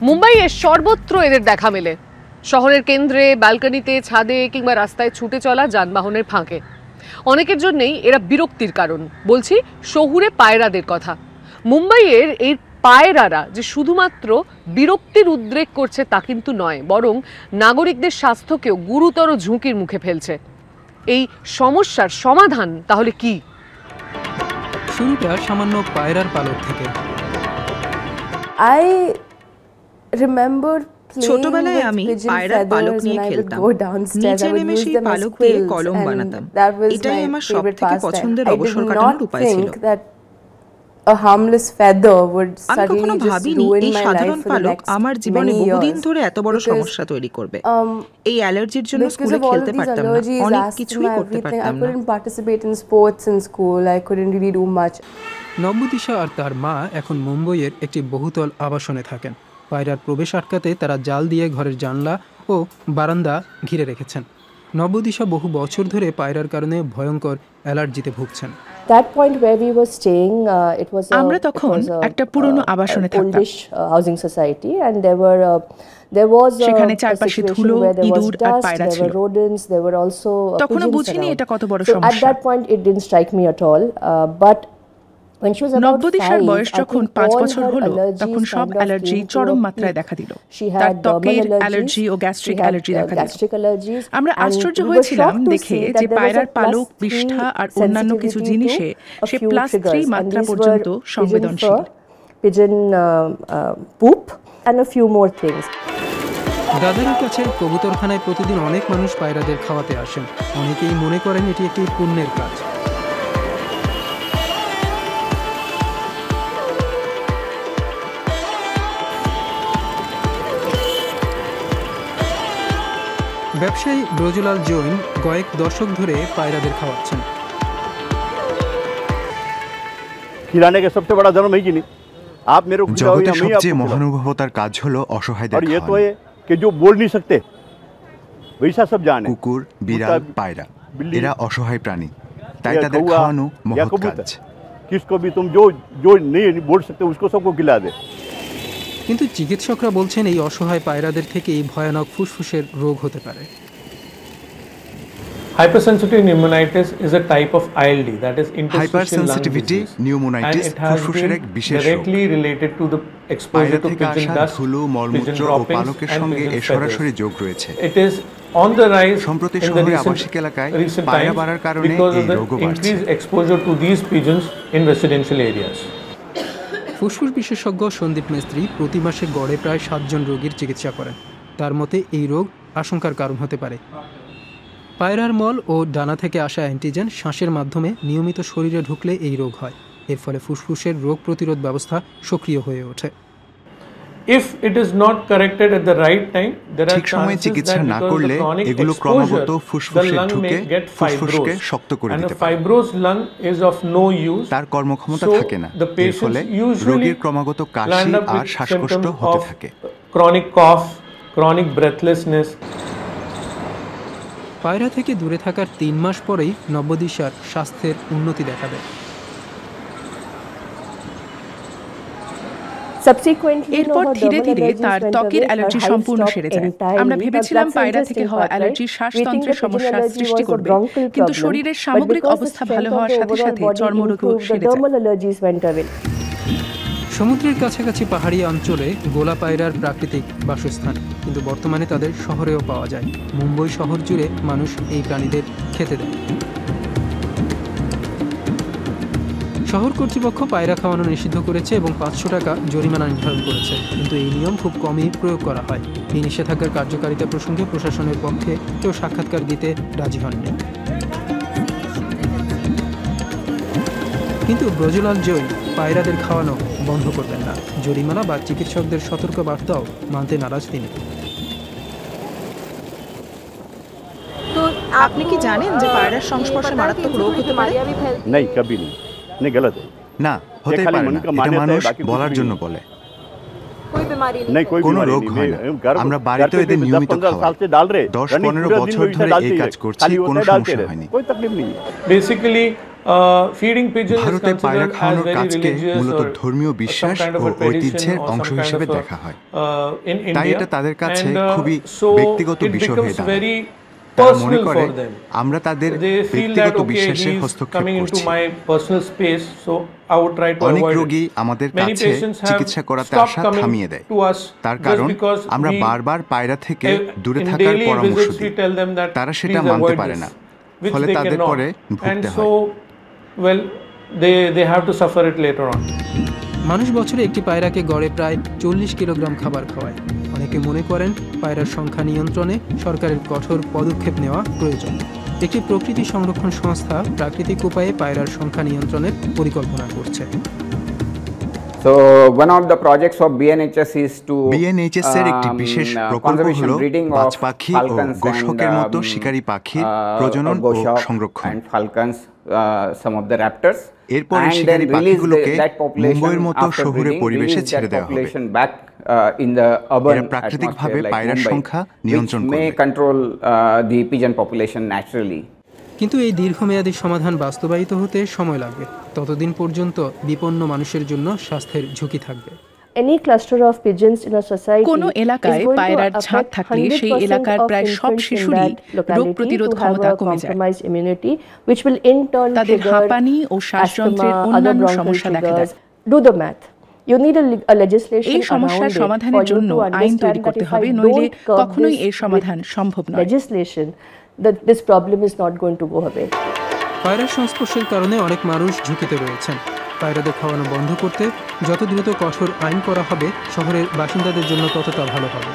মুম্বাইয়ে সর্বত্র এদের দেখা মেলে। শহরের কেন্দ্রে, ব্যালকনিতে, ছাদে কিংবা রাস্তায় ছুটে চলা যানবাহনের ফাঁকে। অনেকের জন্যই এরা বিরক্তির কারণ। বলছি শহুরে পায়রাদের কথা। মুম্বাইয়ের এই পায়রারা যে শুধুমাত্র বিরক্তির উদ্রেক করছে তা কিন্তু নয়, বরং নাগরিকদের স্বাস্থ্যকেও গুরুতর ঝুঁকির মুখে ফেলছে। এই সমস্যার সমাধান তাহলে কি? শুরুটা সামান্য পায়রার পালক থেকে। ছোটবেলায় আমি পায়রার পালক নিয়ে খেলতাম। নিচে নেমে সেই পালক দিয়ে কলম বানাতাম। এটাই আমার সবথেকে পছন্দের অবসর কাটানোর উপায় ছিল। আমি কখনো ভাবিনি এই সাধারণ পালক আমার জীবনে বহুদিন ধরে এত বড় সমস্যা তৈরি করবে। এই অ্যালার্জির জন্য স্কুলে খেলতে পারতাম না, অনেক কিছুই করতে পারতাম না। নব্যদিশা আর তার মা এখন মুম্বইয়ের একটি বহুতল আবাসনে থাকেন। পায়রার প্রবেশ আটকাতে তারা জাল দিয়ে ঘরের জানলা ও বারান্দা ঘিরে রেখেছেন। নব্যদিশা বহু বছর ধরে পায়রার কারণে ভয়ঙ্কর অ্যালার্জিতে ভুগছেন। আমরা তখন একটা পুরনো আবাসনে থাকতাম। সেখানে চারপাশে ধুলো, ইঁদুর আর পায়রা ছিল। তখনও বুঝিনি এটা কত বড় সমস্যা। নব্যদিশার বয়স যখন 5 বছর হলো, তখন সব অ্যালার্জি চরম মাত্রায় দেখা দিল। তার ত্বকের অ্যালার্জি ও গ্যাস্ট্রিক অ্যালার্জি দেখা দিল। আমরা আশ্চর্য হয়েছিলাম দেখে যে পায়রার পালক, বিষ্ঠা আর অন্যান্য কিছু জিনিসে সে +3 মাত্রা পর্যন্ত সংবেদনশীল। দাদারের কাছে কবুতরখানায় প্রতিদিন অনেক মানুষ পায়রাদের খাওয়াতে আসেন। অনেকেই মনে করেন এটি একটি পুণ্যের কাজ। ব্যবসায়ী ব্রজলাল জৈন কয়েক দশক ধরে পায়রাদের খাওয়াচ্ছেন। জগতের সবচেয়ে মহানুভবতার কাজ হলো অসহায়দের খাওয়ানো। কুকুর, বিড়াল, পায়রা এরা অসহায় প্রাণী, তাই তাদের খাওয়ানো মহৎ কাজ। কিন্তু চিকিৎসকরা বলছেন এই অসহায় পায়রাদের থেকেই ভয়ানক ফুসফুসের রোগ হতে পারে। Hypersensitive pneumonitis is a type of ILD, that is interstitial lung disease, and it has been directly related to the exposure to pigeon dust, pigeon droppings, and pigeon feathers. It is on the rise in the recent times because of the increased exposure to these pigeons in residential areas. ফুসফুস বিশেষজ্ঞ সন্দীপ মিস্ত্রি প্রতি মাসে গড়ে প্রায় 7 জন রোগীর চিকিৎসা করেন। তার মতে এই রোগ আশঙ্কার কারণ হতে পারে। পায়রার মল ও ডানা থেকে আসা অ্যান্টিজেন শ্বাসের মাধ্যমে নিয়মিত শরীরে ঢুকলে এই রোগ হয়। এর ফলে ফুসফুসের রোগ প্রতিরোধ ব্যবস্থা সক্রিয় হয়ে ওঠে। If it is not corrected at the right time, there are ঠিক সময়ে চিকিৎসা না করলে এগুলো ক্রমাগত ফুসফুসে ঢুকে ফুসফুসকে শক্ত করে দিতে পারে। তার কর্মক্ষমতা থাকে না, এর ফলে রোগীর ক্রমাগত কাশি আর শ্বাসকষ্ট হতে থাকে। Chronic cough, chronic breathlessness. পায়রা থেকে দূরে থাকার 3 মাস পরেই নব্যদিশার স্বাস্থ্যের উন্নতি দেখা দেয়। এরপর ধীরে ধীরে তার ত্বকের অ্যালার্জি সম্পূর্ণ সেরে যায়। আমরা ভেবেছিলাম পায়রা থেকে হওয়া অ্যালার্জি শ্বাসতন্ত্রের সমস্যা সৃষ্টি করবে, কিন্তু শরীরের সামগ্রিক অবস্থা ভালো হওয়ার সাথে সাথে চর্মরোগও সেরে যায়। সমুদ্রের কাছাকাছি পাহাড়ি অঞ্চলে গোলা পায়রার প্রাকৃতিক বাসস্থান, কিন্তু বর্তমানে তাদের শহরেও পাওয়া যায়। মুম্বই শহর জুড়ে মানুষ এই প্রাণীদের খেতে দেয়। শহর কর্তৃপক্ষ পায়রা খাওয়ানো নিষিদ্ধ করেছে এবং 500 টাকা জরিমানা নির্ধারণ করেছে, কিন্তু এই নিয়ম খুব কমই প্রয়োগ করা হয়। এই নিষেধাজ্ঞার কার্যকারিতা প্রসঙ্গে প্রশাসনের পক্ষে কেউ সাক্ষাৎকার দিতে রাজি হননি। কিন্তু ব্রজলাল জৈন পায়রাদের খাওয়ানো বন্ধ করবেন না। জরিমানা বা চিকিৎসকদের সতর্ক বার্তাও মানতে নারাজ তিনি। তো আপনি কি জানেন যে পায়রার সংস্পর্শে মারাত্মক রোগ হতে পারে? না, হতে পারে না, এটা মানুষ বলার জন্য বলে। কোনো রোগ হয় না। আমরা বাড়িতে এদের নিয়মিত খাওয়াই। 10-15 বছর ধরে এই কাজ করছি, কোনো সমস্যা হয়নি। Basically, ভারতে পায়রা খাওয়ানোর কাজকে মূলত ধর্মীয় বিশ্বাস ও ঐতিহ্যের অংশ হিসেবে দেখা হয়, তাই এটা তাদের কাছে খুবই ব্যক্তিগত বিষয় হয়ে দাঁড়ায়। তারা মনে করে আমরা তাদের ব্যক্তিগত বিশ্বাসে হস্তক্ষেপ করছি। অনেক রোগী আমাদের কাছে চিকিৎসা করাতে আসা থামিয়ে দেয়, তার কারণ আমরা বারবার পায়রা থেকে দূরে থাকার পরামর্শ দিই। তারা সেটা মানতে পারে না, ফলে তাদের পরে ভুগতে হয়। মানুষ বছরে একটি পায়রাকে গড়ে প্রায় 40 কিলোগ্রাম খাবার খাওয়ায়। অনেকে মনে করেন পায়রার সংখ্যা নিয়ন্ত্রণে সরকারের কঠোর পদক্ষেপ নেওয়া প্রয়োজন। একটি প্রকৃতি সংরক্ষণ সংস্থা প্রাকৃতিক উপায়ে পায়রার সংখ্যা নিয়ন্ত্রণের পরিকল্পনা করছে। So one of the projects of BNHS is to BNHS এর একটি বিশেষ প্রকল্প হলো বাজ পাখি ও গোশকের মতো শিকারী পাখির প্রজনন ও সংরক্ষণ। and falcons, some of the raptors, এরপরে শিকারী পাখিগুলোকে মুম্বইয়ের মতো শহুরে পরিবেশে ছেড়ে দেওয়া হবে। এরা প্রাকৃতিকভাবে পায়রার সংখ্যা নিয়ন্ত্রণ করবে। control the pigeon population naturally. কিন্তু এই দীর্ঘমেয়াদী সমাধান বাস্তবায়িত হতে সময় লাগবে। ততদিন পর্যন্ত বিপন্ন মানুষের জন্য স্বাস্থ্যের ঝুঁকি থাকবে। কোনো এলাকায় পায়রার ছাদ থাকলে সেই এলাকার প্রায় সব শিশুরই রোগ প্রতিরোধ ক্ষমতা কমে যায়। তাদের হাঁপানি ও শ্বাসযন্ত্রের অন্যান্য সমস্যা দেখা দেয়। এই সমস্যার সমাধানের জন্য আইন তৈরি করতে হবে, নইলে কখনোই এর সমাধান সম্ভব নয়। পায়রার সংস্পর্শের কারণে অনেক মানুষ ঝুঁকিতে রয়েছেন। পায়রাদের খাওয়ানো বন্ধ করতে যত দ্রুত কঠোর আইন করা হবে, শহরের বাসিন্দাদের জন্য ততটা ভালো হবে।